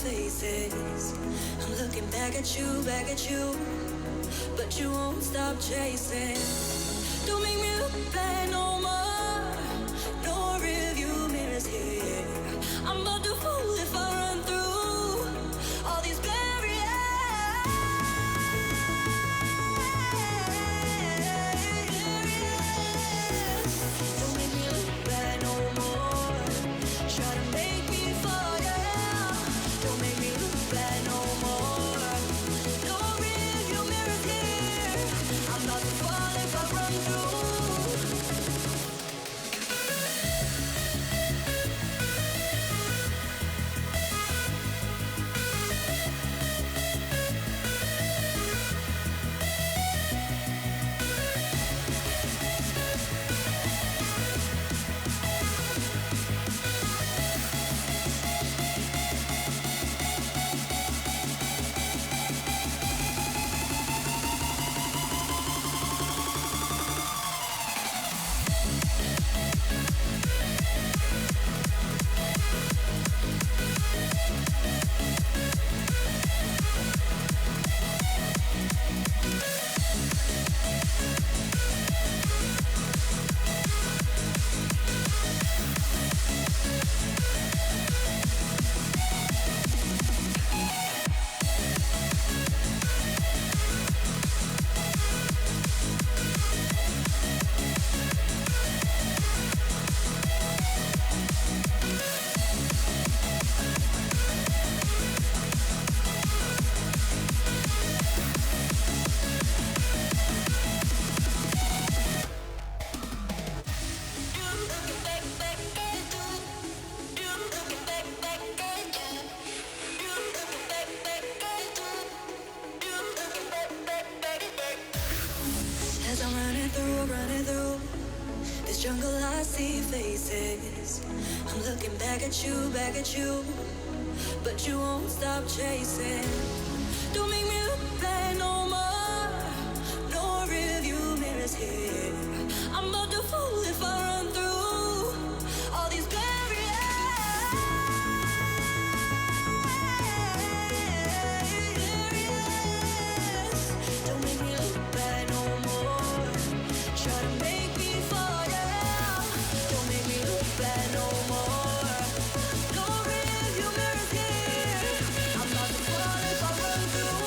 faces. I'm looking back at you, but you won't stop chasing. Don't make me look back no more. No rearview mirrors here. I'm about to fall if I run through all these barriers. Don't make me look back no more. Try to make me fall, yeah. Don't make me look back no more. No rearview mirrors here. I'm about to fall if I run through. As I'm running through this jungle, I see faces. I'm looking back at you, but you won't stop chasing. Don't make me look back no more. No rearview mirrors here. I'm about to fall if I run through all these barriers. Don't make me look back no more. Try to make me fall, yeah. Don't make me look back no more. No rearview mirrors here. I'm about to fall if I run through.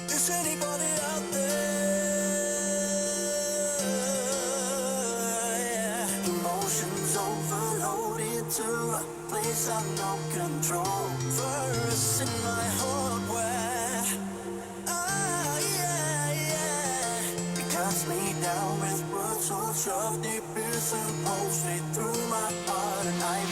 Is anybody out there? Emotions overloaded to a place I've no control. Virus in my heart where it cuts me down with words so shoved deep into holes straight through my heart, and I'm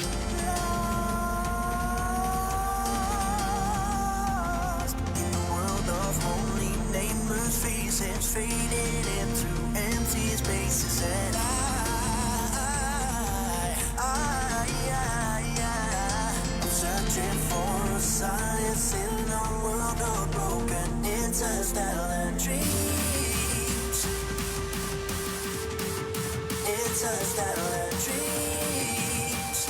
lost in the world of only nameless faces fading into empty spaces, and I'm searching for a science in a world of broken interstellar dreams. It's interstellar dreams.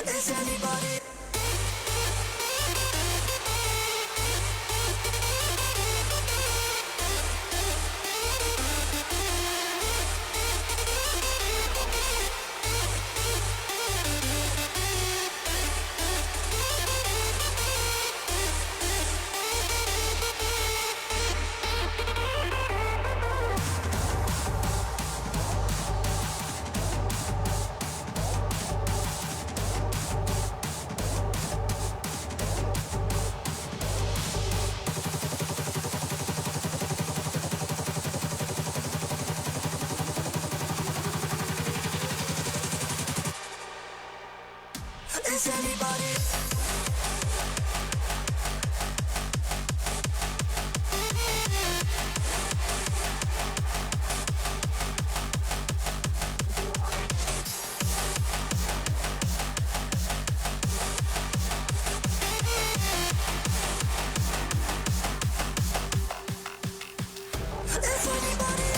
Is anybody? Is anybody? Is anybody?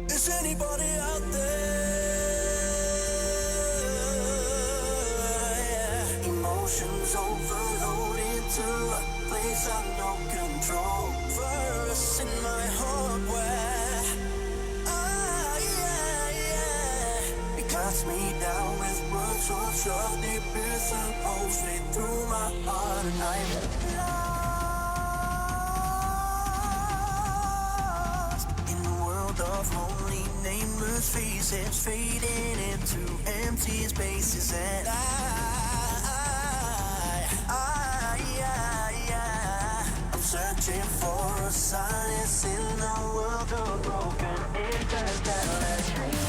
Is anybody out there? Emotions overloaded to a place of no control. Virus in my heart where it cuts me down with words so sharp they pierce a hole straight through my heart, and I'm lost in the world of lonely, nameless faces fading into empty spaces, and I'm searching for a solace in the world of broken interstellar dreams.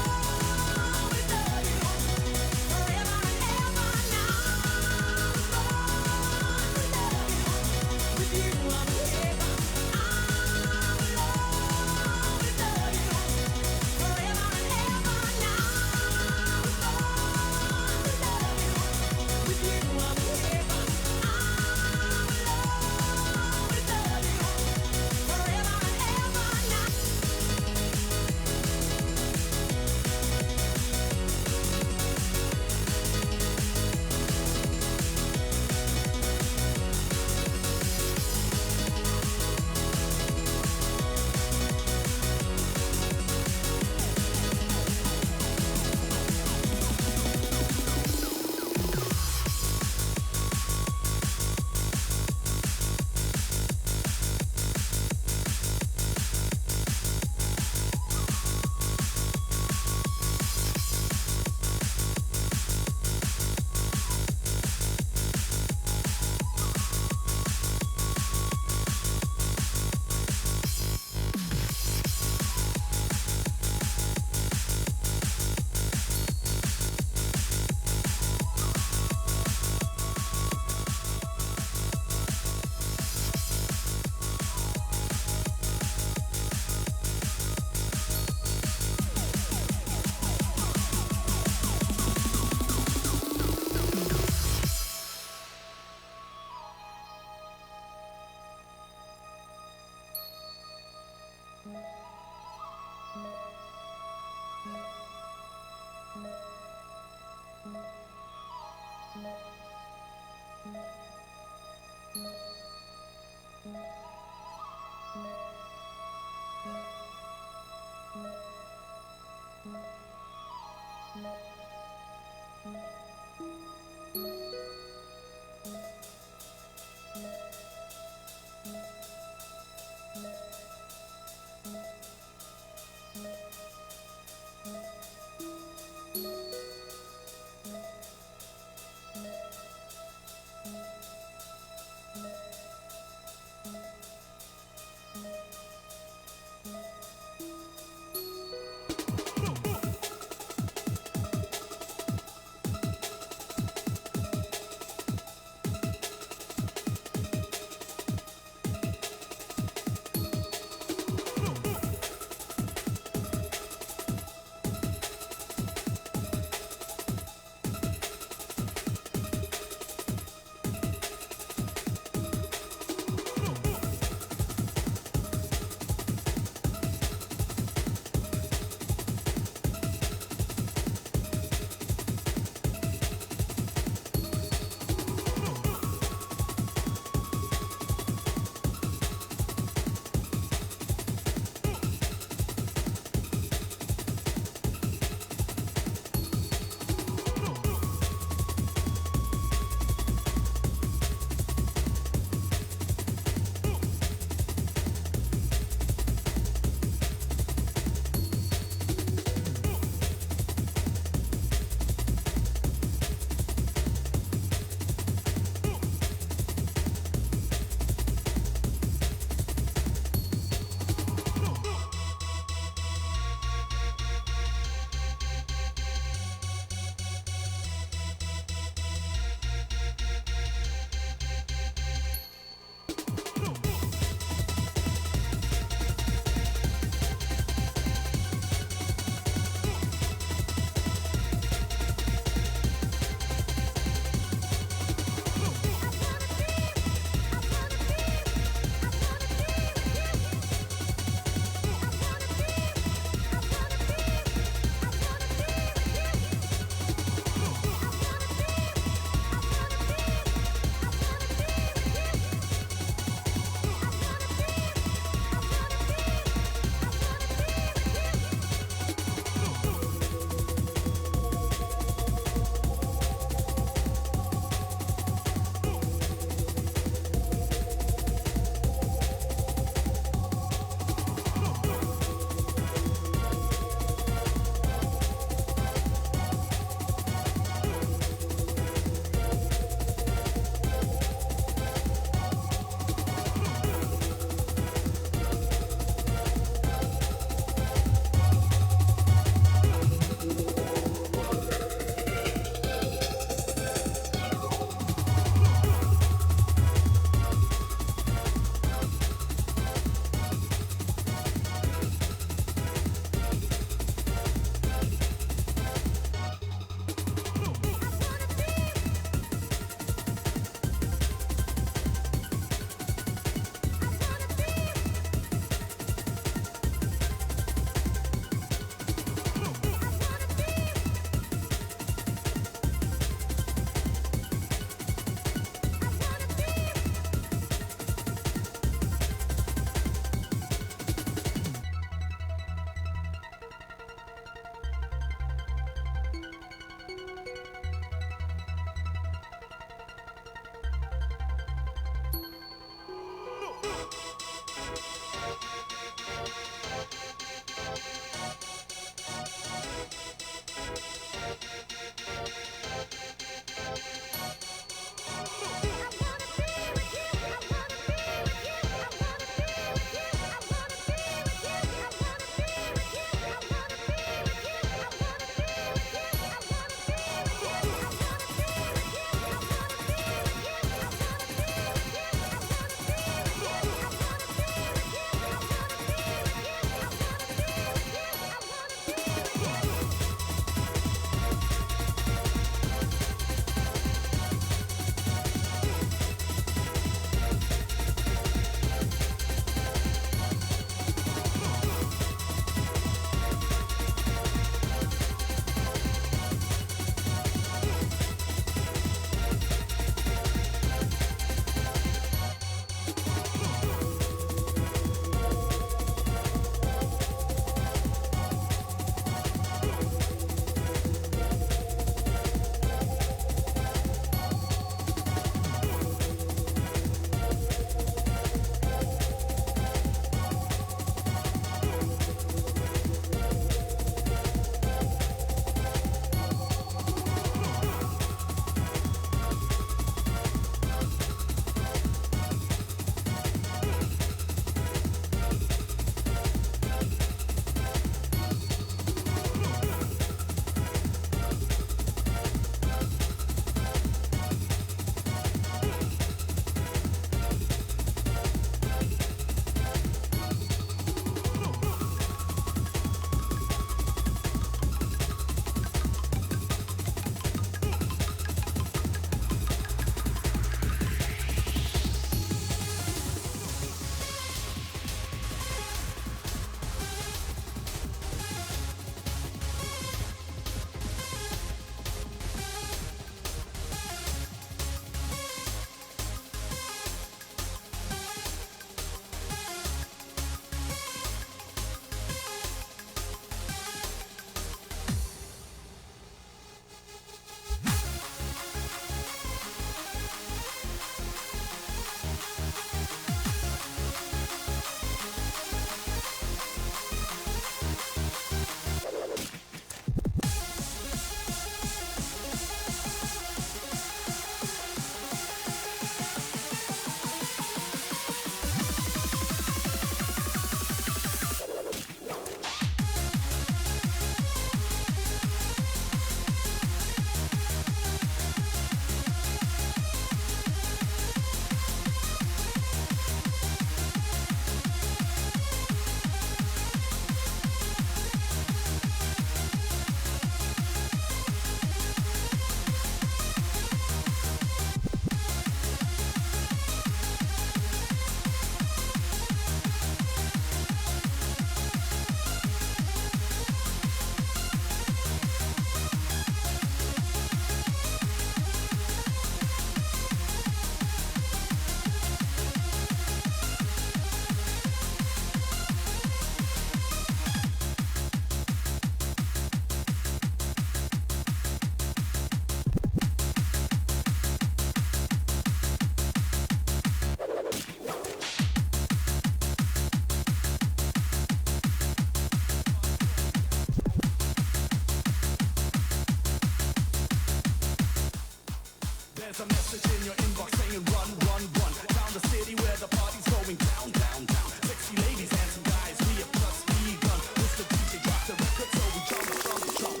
There's a message in your inbox saying run, run, run down the city where the party's going down, down, down. Sexy ladies, handsome guys, we have just begun. Mr. DJ dropped the record, so we jump, jump, jump.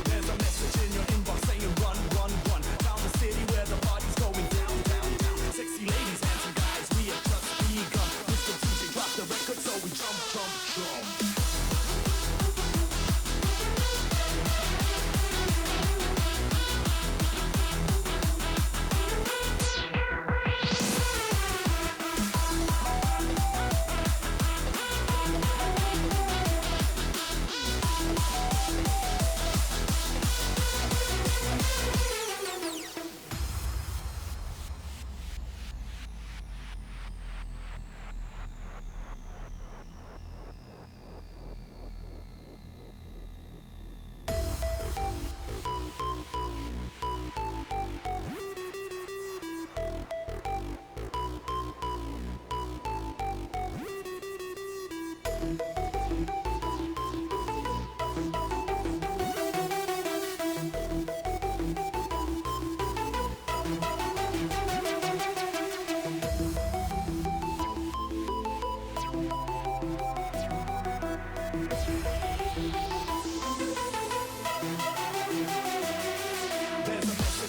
There's a message in your inbox saying run, run, run down the city where the party's going down, down, down. Sexy ladies, handsome guys, we have just begun. Mr. DJ dropped the record, so we jump, jump, jump.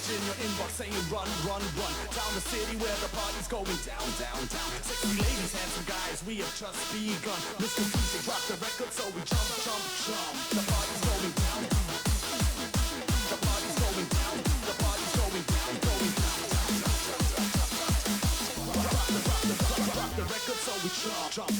In your inbox saying run, run, run down the city where the party's going down, down, down. Sexy ladies, handsome guys, we have just begun. Mr. DJ dropped the record, so we jump, jump, jump. The party's going down. The party's going down. The party's going down, going down. Drop the record, so we jump, jump.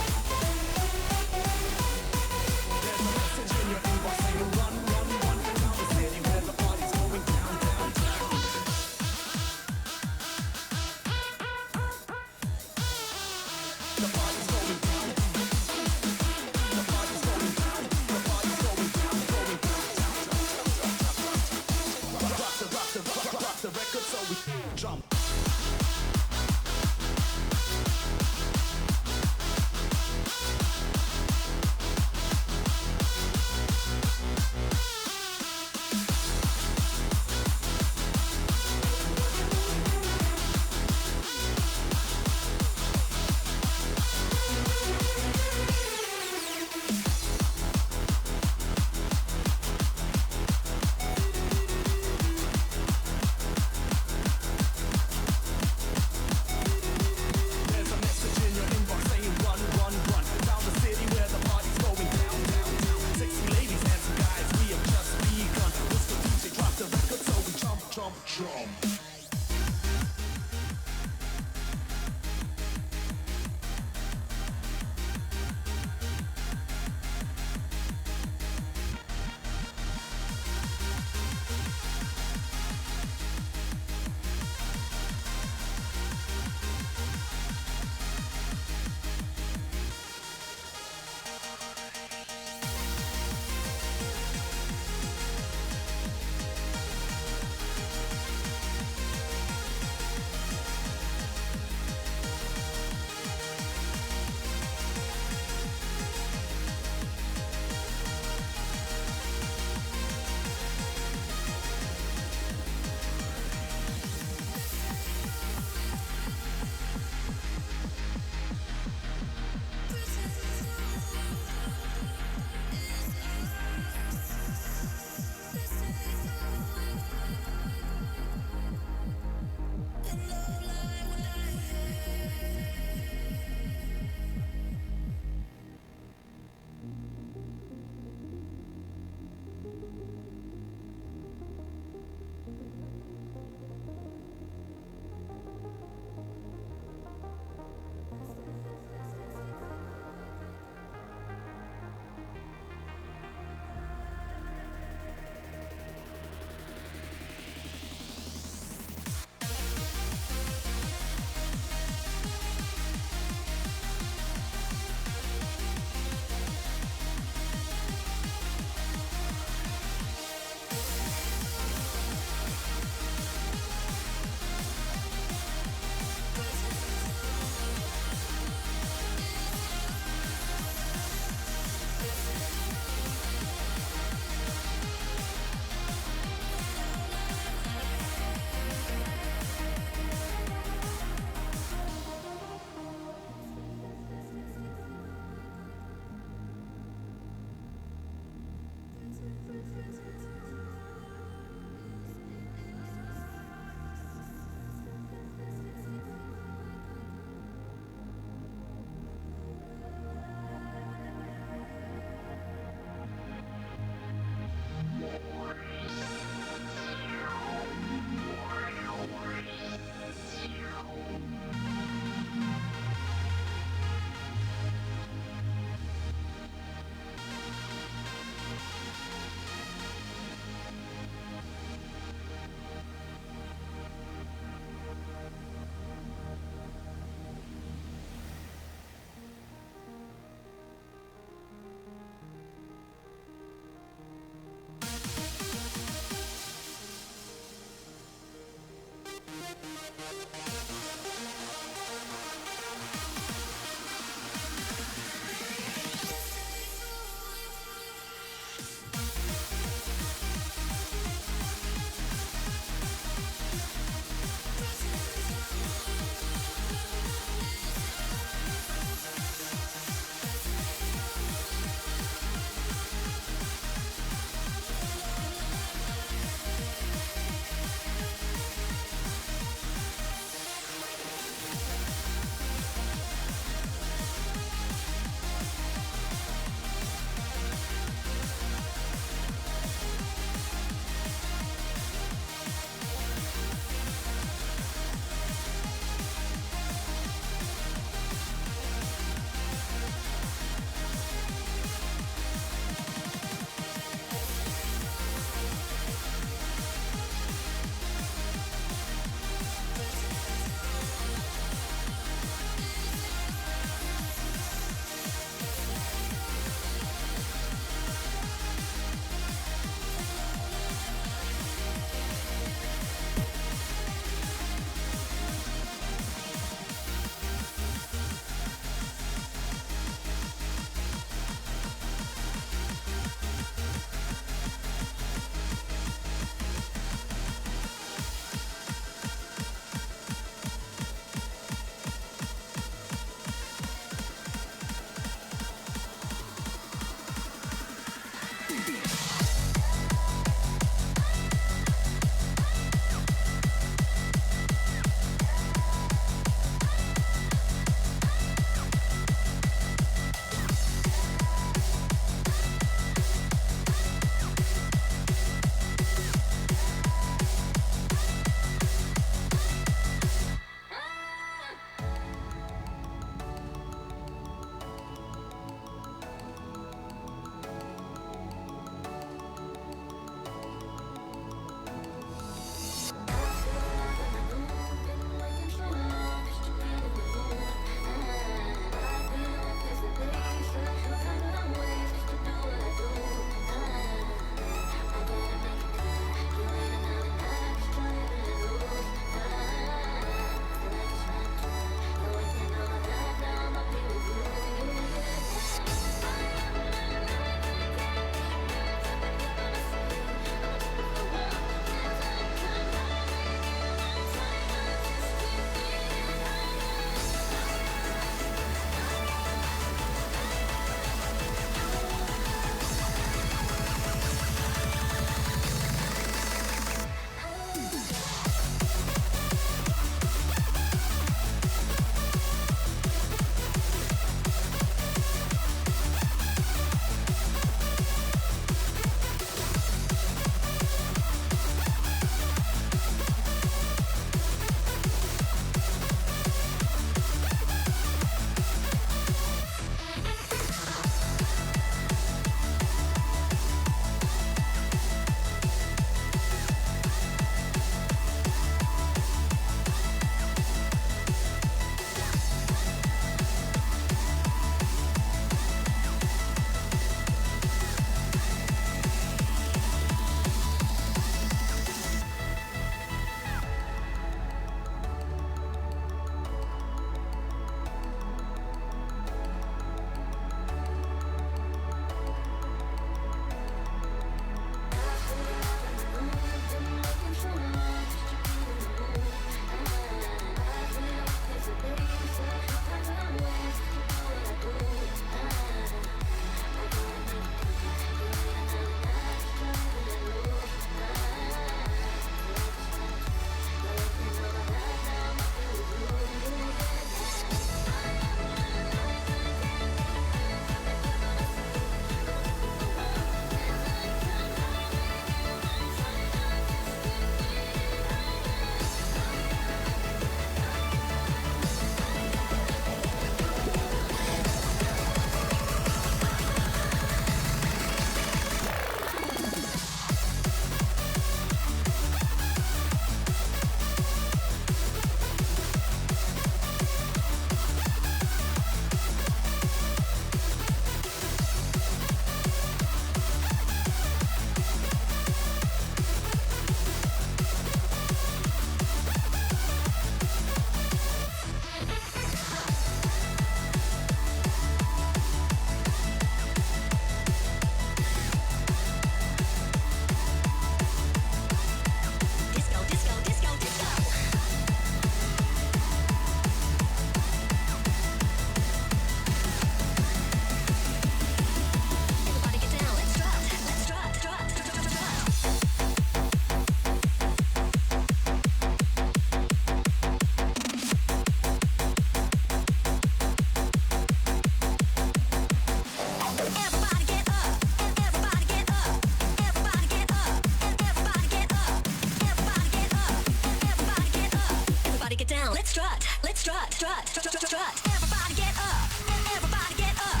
let's strut, strut, strut, strut, strut. Everybody get up, everybody get up,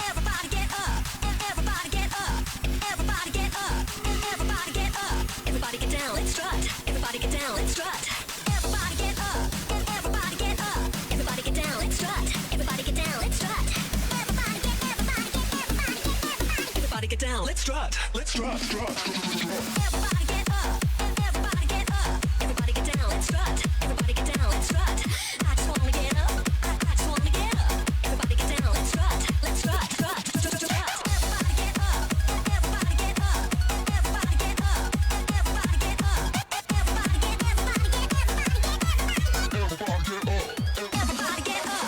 everybody get up, everybody get up, everybody get up, everybody get up, everybody get down, let's strut, everybody get down, let's strut. Everybody get up, everybody get up, everybody get down, let's strut, everybody get down, let's strut. Everybody get down, let's strut, let's strut, strut, strut. Everybody get up, everybody get up, everybody get down, let's strut, everybody get down, let's strut. I just wanna get up, I just wanna get up, everybody get down, let's strut, strut, strut, strut, strut. Everybody get up, everybody get up, everybody get up, everybody get up, everybody get, everybody get, everybody get, everybody get up.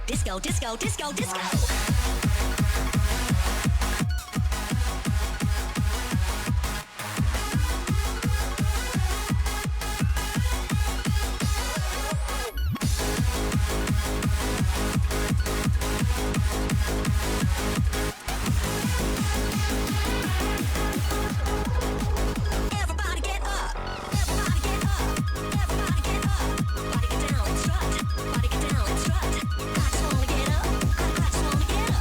Disco, disco, disco, disco. Everybody get up, everybody get up, everybody get up, body get down, let's strut, body get down, let's strut. I just wanna get up, I just wanna get up.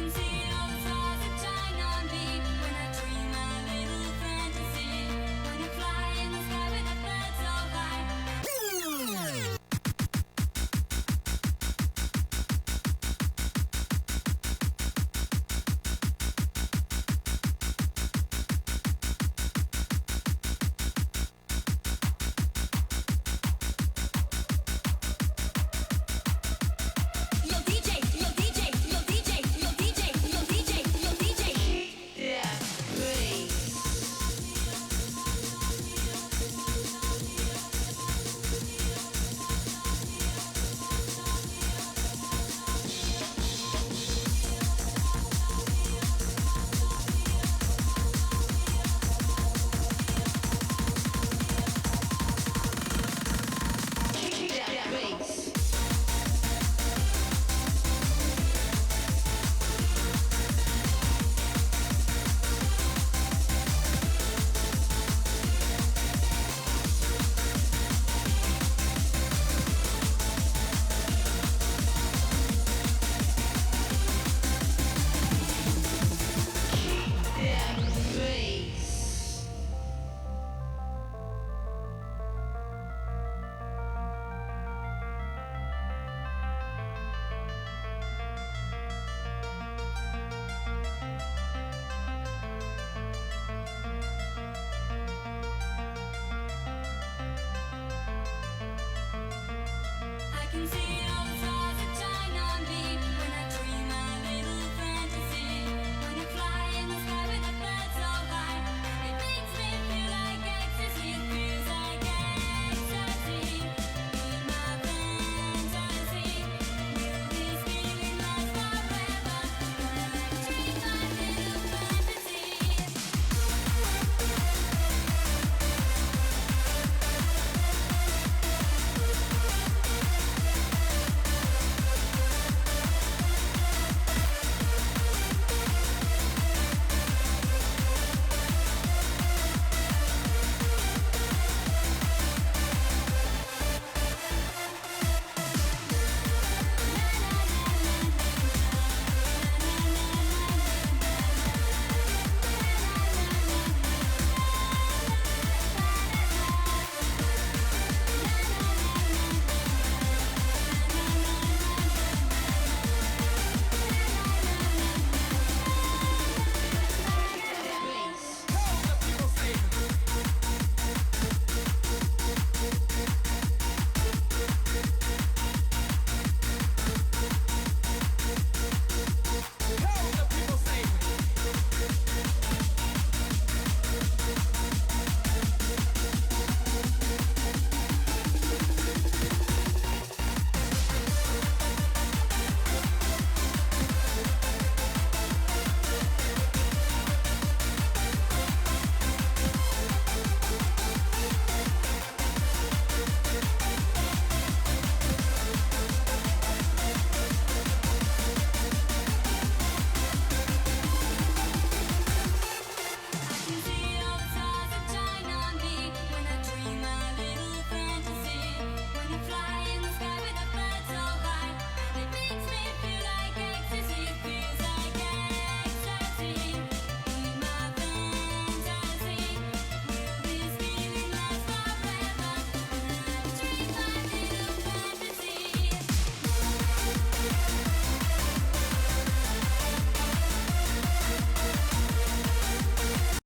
can see